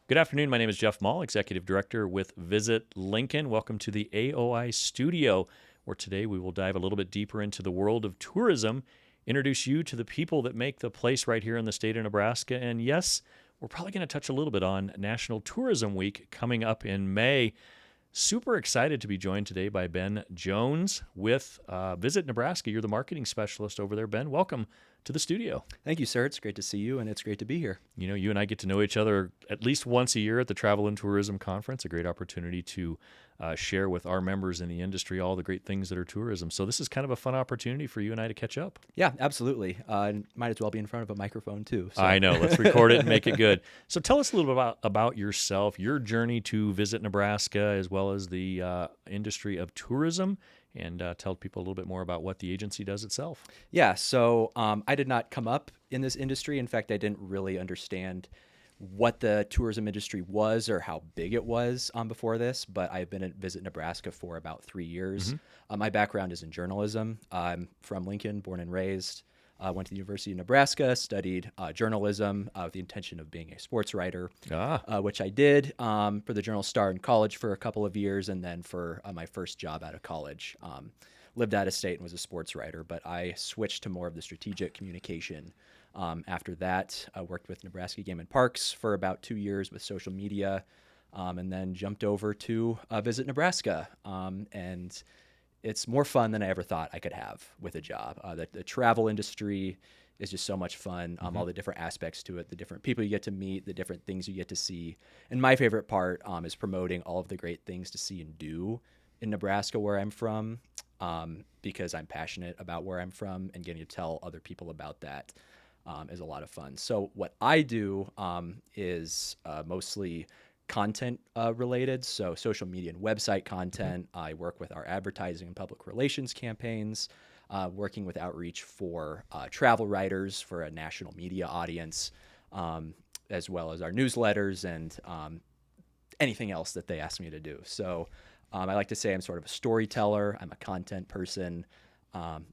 Good afternoon. My name is Jeff Mall, Executive Director with Visit Lincoln. Welcome to the AOI studio, where today we will dive a little bit deeper into the world of tourism, introduce you to the people that make the place right here in the state of Nebraska. And yes, we're probably going to touch a little bit on National Tourism Week coming up in May. Super excited to be joined today by Ben Jones with Visit Nebraska. You're the marketing specialist over there, Ben. Welcome to the studio. Thank you, sir. It's great to see you, and it's great to be here. You know, you and I get to know each other at least once a year at the Travel and Tourism Conference, a great opportunity to share with our members in the industry all the great things that are tourism. So this is kind of a fun opportunity for you and I to catch up. Yeah, absolutely. Might as well be in front of a microphone, too. So. I know. Let's record it and make it good. So tell us a little bit about yourself, your journey to Visit Nebraska, as well as the industry of tourism, and tell people a little bit more about what the agency does itself. Yeah, so I did not come up in this industry. In fact, I didn't really understand what the tourism industry was or how big it was before this, but I've been at Visit Nebraska for about 3 years. My background is in journalism. I'm from Lincoln, born and raised. Went to the University of Nebraska, studied journalism with the intention of being a sports writer, which I did for the Journal Star in college for a couple of years, and then for my first job out of college. Lived out of state and was a sports writer, but I switched to more of the strategic communication. After that, I worked with Nebraska Game and Parks for about 2 years with social media, and then jumped over to Visit Nebraska. And it's more fun than I ever thought I could have with a job. The travel industry is just so much fun. All the different aspects to it, the different people you get to meet, the different things you get to see. And my favorite part is promoting all of the great things to see and do in Nebraska, where I'm from, because I'm passionate about where I'm from, and getting to tell other people about that is a lot of fun. So what I do is mostly content related, so social media and website content. I work with our advertising and public relations campaigns, working with outreach for travel writers for a national media audience, as well as our newsletters and anything else that they ask me to do. So I like to say I'm sort of a storyteller. I'm a content person.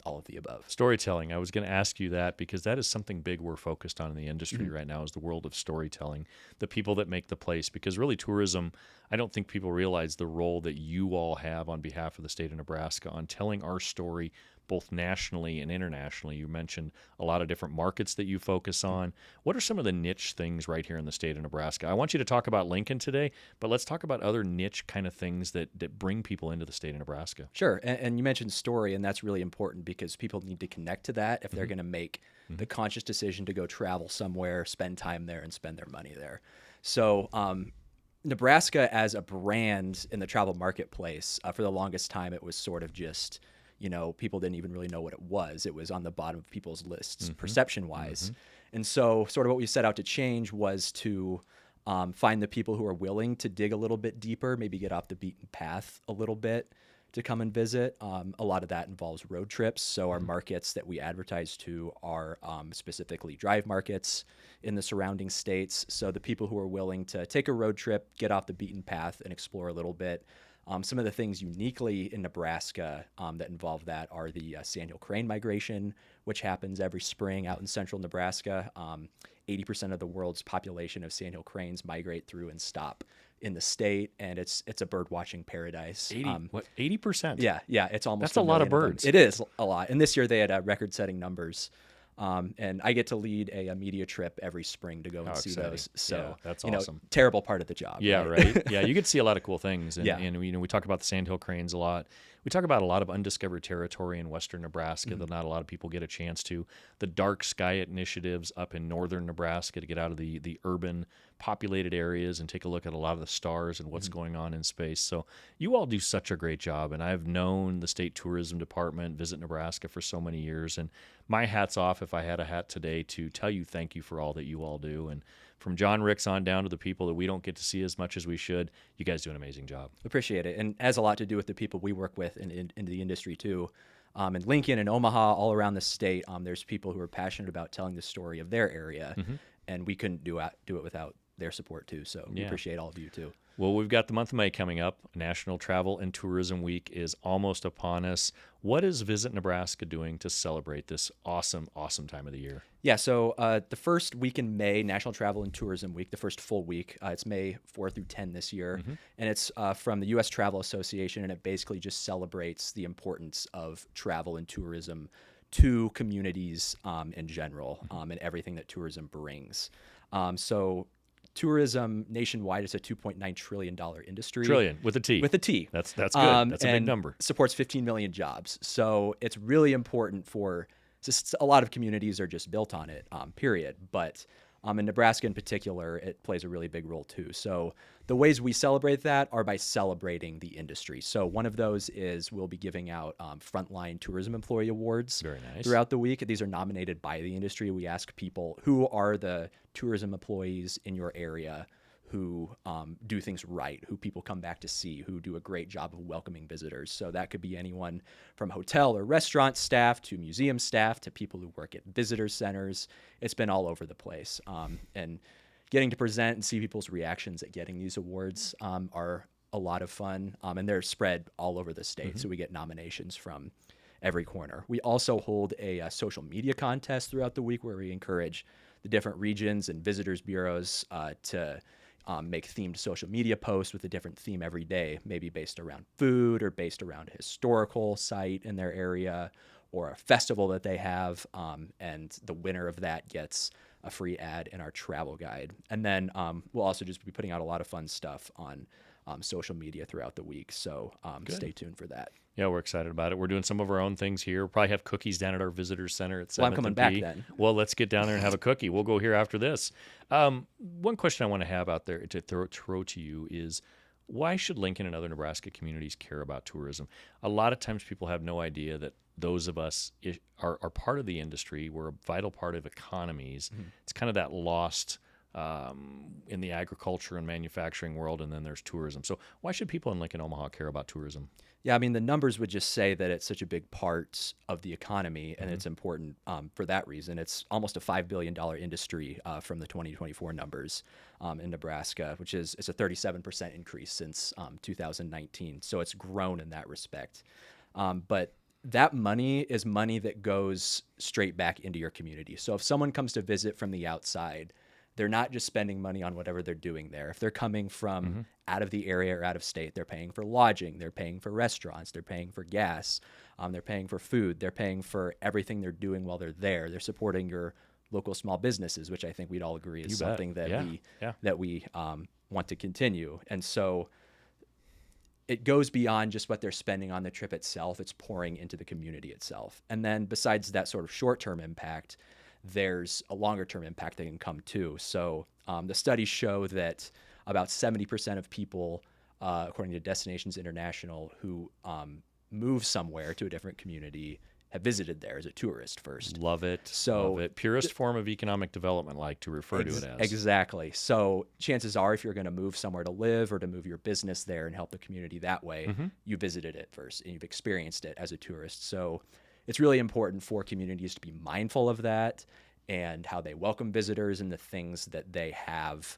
All of the above. Storytelling. I was going to ask you that because that is something big we're focused on in the industry right now, is the world of storytelling, the people that make the place. Because really tourism, I don't think people realize the role that you all have on behalf of the state of Nebraska on telling our story both nationally and internationally. You mentioned a lot of different markets that you focus on. What are some of the niche things right here in the state of Nebraska? I want you to talk about Lincoln today, but let's talk about other niche kind of things that bring people into the state of Nebraska. Sure. And you mentioned story, and that's really important because people need to connect to that if they're going to make the conscious decision to go travel somewhere, spend time there, and spend their money there. So Nebraska as a brand in the travel marketplace, for the longest time, it was sort of just, people didn't even really know what it was. It was on the bottom of people's lists, perception-wise. And so sort of what we set out to change was to find the people who are willing to dig a little bit deeper, maybe get off the beaten path a little bit to come and visit. A lot of that involves road trips. So our markets that we advertise to are specifically drive markets in the surrounding states. So the people who are willing to take a road trip, get off the beaten path, and explore a little bit. Some of the things uniquely in Nebraska that involve that are the sandhill crane migration, which happens every spring out in central Nebraska. 80% of the world's population of sandhill cranes migrate through and stop in the state, and it's a bird watching paradise. 80%? Yeah, it's almost that's a lot of million birds. It is a lot, and this year they had record-setting numbers. And I get to lead a media trip every spring to go and see exciting. those. So Yeah, that's awesome. Terrible part of the job. Yeah, right. Yeah, you get to see a lot of cool things. And, Yeah. and we talk about the sandhill cranes a lot. We talk about a lot of undiscovered territory in western Nebraska that not a lot of people get a chance to. The dark sky initiatives up in northern Nebraska to get out of the urban populated areas and take a look at a lot of the stars and what's going on in space. So you all do such a great job. And I've known the state tourism department, Visit Nebraska, for so many years. And my hat's off, if I had a hat today, to tell you thank you for all that you all do. And from John Ricks on down to the people that we don't get to see as much as we should, you guys do an amazing job. Appreciate it. And has a lot to do with the people we work with in the industry too. In Lincoln and Omaha, all around the state, there's people who are passionate about telling the story of their area, and we couldn't do it without their support too. So we Yeah. appreciate all of you too. Well, we've got the month of May coming up. National Travel and Tourism Week is almost upon us. What is Visit Nebraska doing to celebrate this awesome, awesome time of the year? Yeah, so the first week in May, National Travel and Tourism Week, the first full week, it's May 4 through 10 this year. And it's from the U.S. Travel Association, and it basically just celebrates the importance of travel and tourism to communities in general, and everything that tourism brings. So tourism nationwide is a $2.9 trillion industry. Trillion with a T. With a T. That's good. That's a big and number. Supports 15 million jobs. So it's really important for just a lot of communities are just built on it, period. But in Nebraska in particular, it plays a really big role too. So the ways we celebrate that are by celebrating the industry. So one of those is we'll be giving out Frontline Tourism Employee Awards Very nice. throughout the week. These are nominated by the industry. We ask people who are the tourism employees in your area who do things right, who people come back to see, who do a great job of welcoming visitors. So that could be anyone from hotel or restaurant staff to museum staff to people who work at visitor centers. It's been all over the place. And getting to present and see people's reactions at getting these awards are a lot of fun. And they're spread all over the state. So we get nominations from every corner. We also hold a social media contest throughout the week where we encourage the different regions and visitors bureaus to make themed social media posts with a different theme every day, maybe based around food or based around a historical site in their area or a festival that they have. And the winner of that gets a free ad in our travel guide. And then we'll also just be putting out a lot of fun stuff on social media throughout the week. So stay tuned for that. Yeah, we're excited about it. We're doing some of our own things here. We'll probably have cookies down at our visitor center at 7th Well, I'm coming and back P. then. Well, let's get down there and have a cookie. We'll go here after this. One question I want to have out there to throw to you is, why should Lincoln and other Nebraska communities care about tourism? A lot of times people have no idea that those of us are part of the industry. We're a vital part of economies. It's kind of that lost in the agriculture and manufacturing world, and then there's tourism. So why should people in Lincoln, Omaha care about tourism? Yeah, I mean, the numbers would just say that it's such a big part of the economy, and it's important for that reason. It's almost a $5 billion industry from the 2024 numbers in Nebraska, which is it's a 37% increase since 2019. So it's grown in that respect. But that money is money that goes straight back into your community. So if someone comes to visit from the outside, they're not just spending money on whatever they're doing there. If they're coming from out of the area or out of state, they're paying for lodging, they're paying for restaurants, they're paying for gas, they're paying for food, they're paying for everything they're doing while they're there. They're supporting your local small businesses, which I think we'd all agree is something that we want to continue. And so it goes beyond just what they're spending on the trip itself. It's pouring into the community itself. And then besides that sort of short-term impact, there's a longer-term impact that can come too. So the studies show that about 70% of people, according to Destinations International, who move somewhere to a different community have visited there as a tourist first. Love it. So love it. Purest form of economic development, like to refer to it as. Exactly. So chances are, if you're going to move somewhere to live or to move your business there and help the community that way, you visited it first and you've experienced it as a tourist. So it's really important for communities to be mindful of that and how they welcome visitors and the things that they have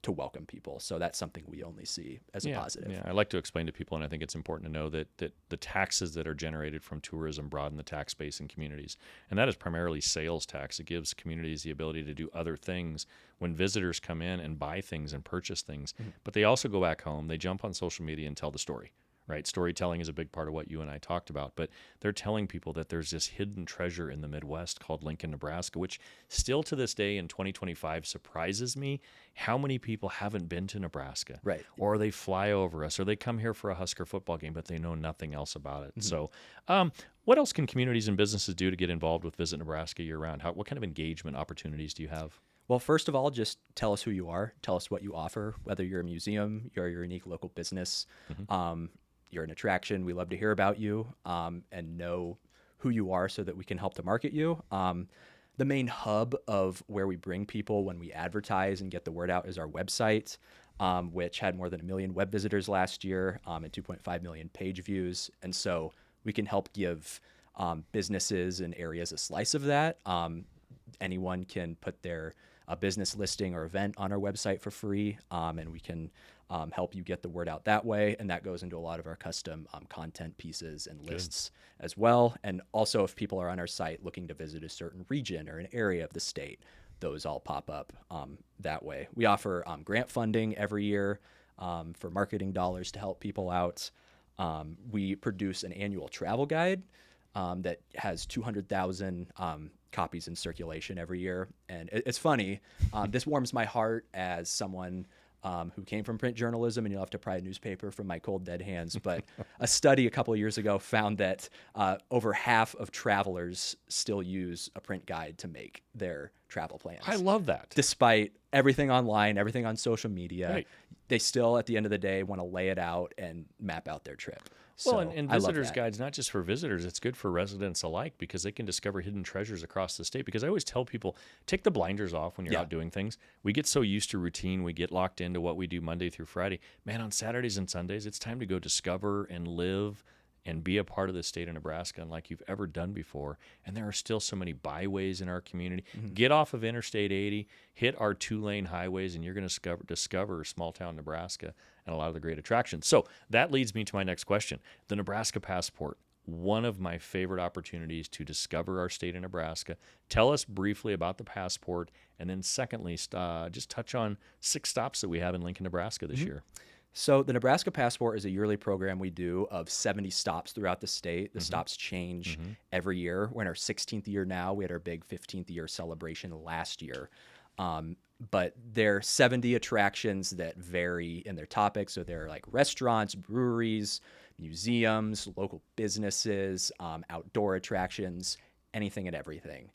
to welcome people. So that's something we only see as a positive. Yeah, I like to explain to people, and I think it's important to know that the taxes that are generated from tourism broaden the tax base in communities. And that is primarily sales tax. It gives communities the ability to do other things when visitors come in and buy things and purchase things. But they also go back home, they jump on social media and tell the story. Right? Storytelling is a big part of what you and I talked about, but they're telling people that there's this hidden treasure in the Midwest called Lincoln, Nebraska, which still to this day in 2025 surprises me how many people haven't been to Nebraska. Right. Or they fly over us, or they come here for a Husker football game, but they know nothing else about it. So what else can communities and businesses do to get involved with Visit Nebraska year-round? What kind of engagement opportunities do you have? Well, first of all, just tell us who you are. Tell us what you offer, whether you're a museum, you're a unique local business, you're an attraction. We love to hear about you and know who you are so that we can help to market you. The main hub of where we bring people when we advertise and get the word out is our website, which had more than 1 million web visitors last year and 2.5 million page views. And so we can help give businesses and areas a slice of that. anyone can put their business listing or event on our website for free, and we can help you get the word out that way. And that goes into a lot of our custom content pieces and lists as well. And also, if people are on our site looking to visit a certain region or an area of the state, those all pop up that way. We offer grant funding every year for marketing dollars to help people out. We produce an annual travel guide that has 200,000 copies in circulation every year. And it's funny. This warms my heart as someone who came from print journalism, and you'll have to pry a newspaper from my cold dead hands. But a study a couple of years ago found that over half of travelers still use a print guide to make their travel plans. I love that. Despite everything online, everything on social media, Right. they still, at the end of the day, want to lay it out and map out their trip. Well, So and I love visitors' that. guides, not just for visitors, it's good for residents alike because they can discover hidden treasures across the state. Because I always tell people, take the blinders off when you're Yeah. out doing things. We get so used to routine, we get locked into what we do Monday through Friday. Man, on Saturdays and Sundays, it's time to go discover and live and be a part of the state of Nebraska unlike you've ever done before. And there are still so many byways in our community. Get off of Interstate 80, hit our 2-lane highways, and you're going to discover small town Nebraska and a lot of the great attractions. So that leads me to my next question. The Nebraska Passport, one of my favorite opportunities to discover our state of Nebraska. Tell us briefly about the Passport, and then secondly, just touch on 6 stops that we have in Lincoln, Nebraska this year. So the Nebraska Passport is a yearly program we do of 70 stops throughout the state. The stops change every year. We're in our 16th year now. We had our big 15th year celebration last year. But they're 70 attractions that vary in their topics. So they're like restaurants, breweries, museums, local businesses, outdoor attractions, anything and everything.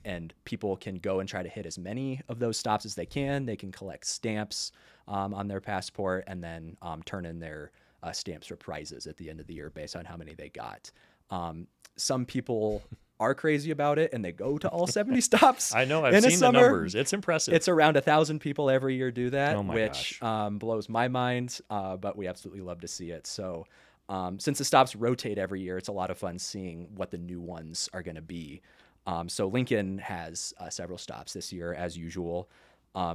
And people can go and try to hit as many of those stops as they can. They can collect stamps on their passport and then turn in their stamps for prizes at the end of the year based on how many they got. Some people are crazy about it and they go to all 70 stops. I know, I've in a seen the summer. numbers. It's impressive. It's around 1,000 people every year do that, Oh my which blows my mind, but we absolutely love to see it. So since the stops rotate every year, it's a lot of fun seeing what the new ones are going to be. So Lincoln has several stops this year, as usual.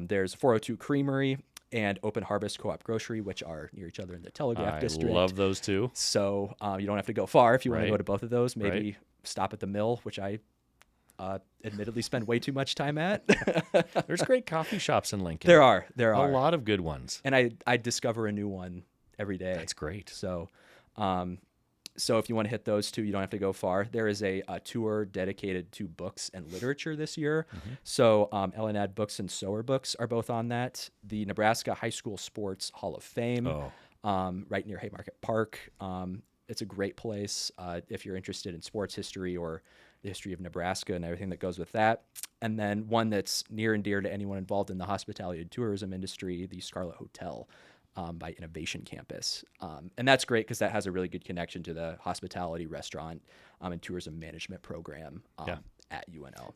There's 402 Creamery and Open Harvest Co-op Grocery, which are near each other in the Telegraph I District. love those two. So you don't have to go far if you want to Right. go to both of those. Maybe Right. stop at the Mill, which I admittedly spend way too much time at. There's great coffee shops in Lincoln. There are. a lot of good ones. And I discover a new one every day. That's great. So, so if you want to hit those two, you don't have to go far. There is a tour dedicated to books and literature this year. So Ellenad Books and Sower Books are both on that. The Nebraska High School Sports Hall of Fame, right near Haymarket Park. It's a great place if you're interested in sports history or the history of Nebraska and everything that goes with that. And then one that's near and dear to anyone involved in the hospitality and tourism industry, the Scarlet Hotel. By Innovation Campus. And that's great because that has a really good connection to the hospitality, restaurant, and tourism management program at UNL.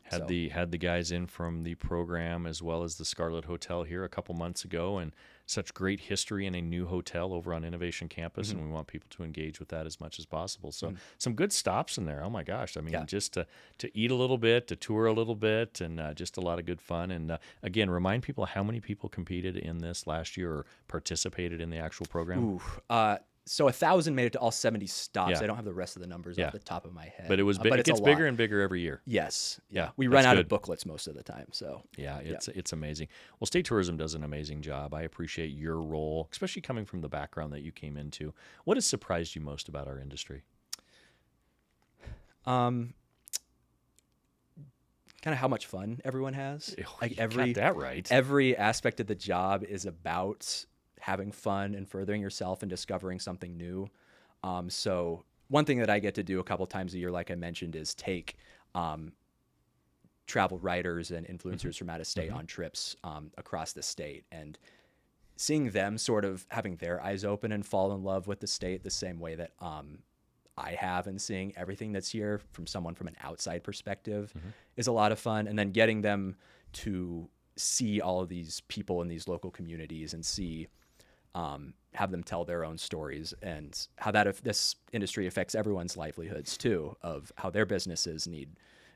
Had the guys in from the program as well as the Scarlet Hotel here a couple months ago, and such great history in a new hotel over on Innovation Campus, and we want people to engage with that as much as possible. So some good stops in there. Oh my gosh! I mean, just to eat a little bit, to tour a little bit, and just a lot of good fun. And again, remind people how many people competed in this last year or participated in the actual program. So 1,000 made it to all 70 stops. Yeah. I don't have the rest of the numbers off the top of my head. But it was big. It it's a gets lot. bigger and bigger every year. Yes. Yeah, We that's run out good. of booklets most of the time. So Yeah, it's amazing. Well, state tourism does an amazing job. I appreciate your role, especially coming from the background that you came into. What has surprised you most about our industry? kind of how much fun everyone has. Like You got that right. every aspect of the job is about having fun and furthering yourself and discovering something new. So one thing that I get to do a couple times a year, like I mentioned, is take travel writers and influencers from out of state on trips across the state, and seeing them sort of having their eyes open and fall in love with the state the same way that I have, and seeing everything that's here from someone from an outside perspective is a lot of fun. And then getting them to see all of these people in these local communities and see have them tell their own stories and how that if this industry affects everyone's livelihoods too, of how their businesses need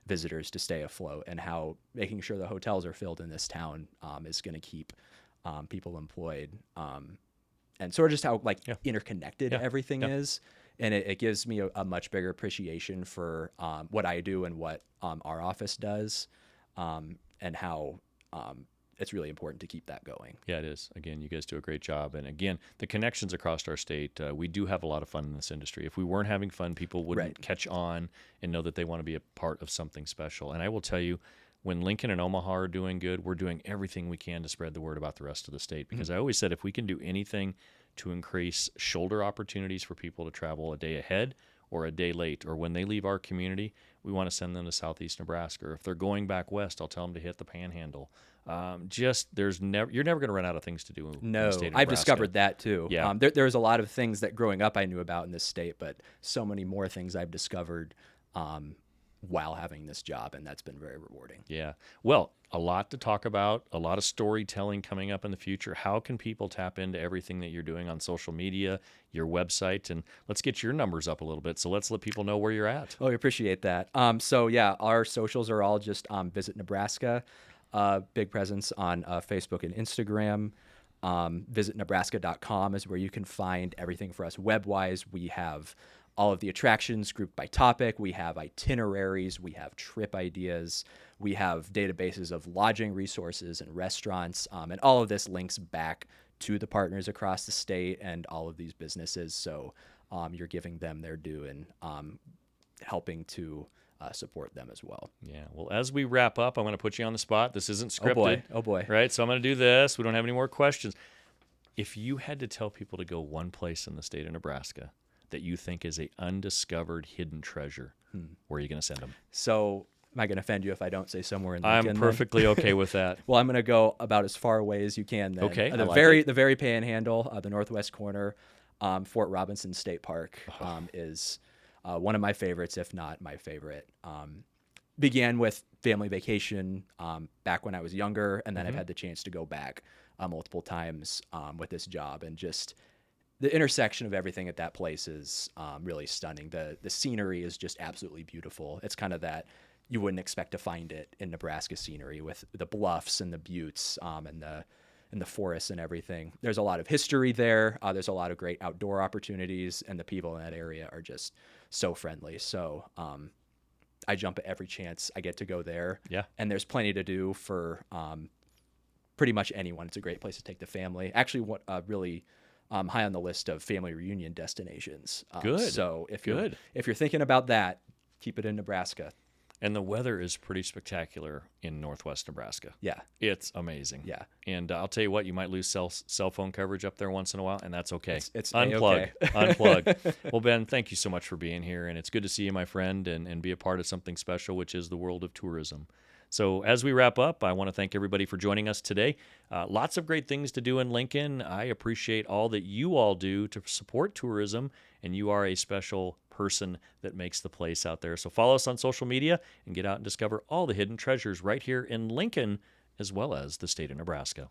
visitors to stay afloat, and how making sure the hotels are filled in this town is going to keep people employed, and sort of just how like Yeah. interconnected Yeah. everything Yeah. is. And it gives me a much bigger appreciation for what I do and what our office does, and how it's really important to keep that going. Yeah, it is. Again, you guys do a great job. And again, the connections across our state, we do have a lot of fun in this industry. If we weren't having fun, people wouldn't Right. catch on and know that they want to be a part of something special. And I will tell you, when Lincoln and Omaha are doing good, we're doing everything we can to spread the word about the rest of the state. Because I always said if we can do anything to increase shoulder opportunities for people to travel a day ahead or a day late, or when they leave our community, we want to send them to Southeast Nebraska. Or if they're going back west, I'll tell them to hit the Panhandle. You're never going to run out of things to do in No, the state of I've Nebraska. discovered that too. Yeah. There's a lot of things that growing up I knew about in this state, but so many more things I've discovered while having this job, and that's been very rewarding. Yeah. Well, a lot to talk about, a lot of storytelling coming up in the future. How can people tap into everything that you're doing on social media, your website, and let's get your numbers up a little bit. So let's let people know where you're at. Oh, I appreciate that. So yeah, our socials are all just Visit Nebraska. Big presence on Facebook and Instagram. VisitNebraska.com is where you can find everything for us web-wise. We have all of the attractions grouped by topic. We have itineraries. We have trip ideas. We have databases of lodging resources and restaurants. And all of this links back to the partners across the state and all of these businesses. So you're giving them their due and helping to support them as well. Yeah. Well, as we wrap up, I'm going to put you on the spot. This isn't scripted. Oh boy. Right. So I'm going to do this. We don't have any more questions. If you had to tell people to go one place in the state of Nebraska that you think is a undiscovered hidden treasure, where are you going to send them? So am I going to offend you if I don't say somewhere in I'm Lincoln? then? perfectly okay with that. Well, I'm going to go about as far away as you can. Then. Okay, I like The very Panhandle, the northwest corner, Fort Robinson State Park is one of my favorites, if not my favorite. Began with family vacation back when I was younger, and then I've had the chance to go back multiple times with this job, and just the intersection of everything at that place is really stunning. The scenery is just absolutely beautiful. It's kind of that you wouldn't expect to find it in Nebraska scenery with the bluffs and the buttes and the forests and everything. There's a lot of history there. There's a lot of great outdoor opportunities, and the people in that area are just so friendly. So I jump at every chance I get to go there. Yeah. And there's plenty to do for pretty much anyone. It's a great place to take the family. Actually, what really high on the list of family reunion destinations. Good. So if Good. you're thinking about that, keep it in Nebraska. And the weather is pretty spectacular in northwest Nebraska. Yeah. It's amazing. Yeah. And I'll tell you what, you might lose cell phone coverage up there once in a while, and that's okay. It's unplug. A-okay. Unplug. Well, Ben, thank you so much for being here, and it's good to see you, my friend, and be a part of something special, which is the world of tourism. So as we wrap up, I want to thank everybody for joining us today. Lots of great things to do in Lincoln. I appreciate all that you all do to support tourism, and you are a special person that makes the place out there. So follow us on social media and get out and discover all the hidden treasures right here in Lincoln, as well as the state of Nebraska.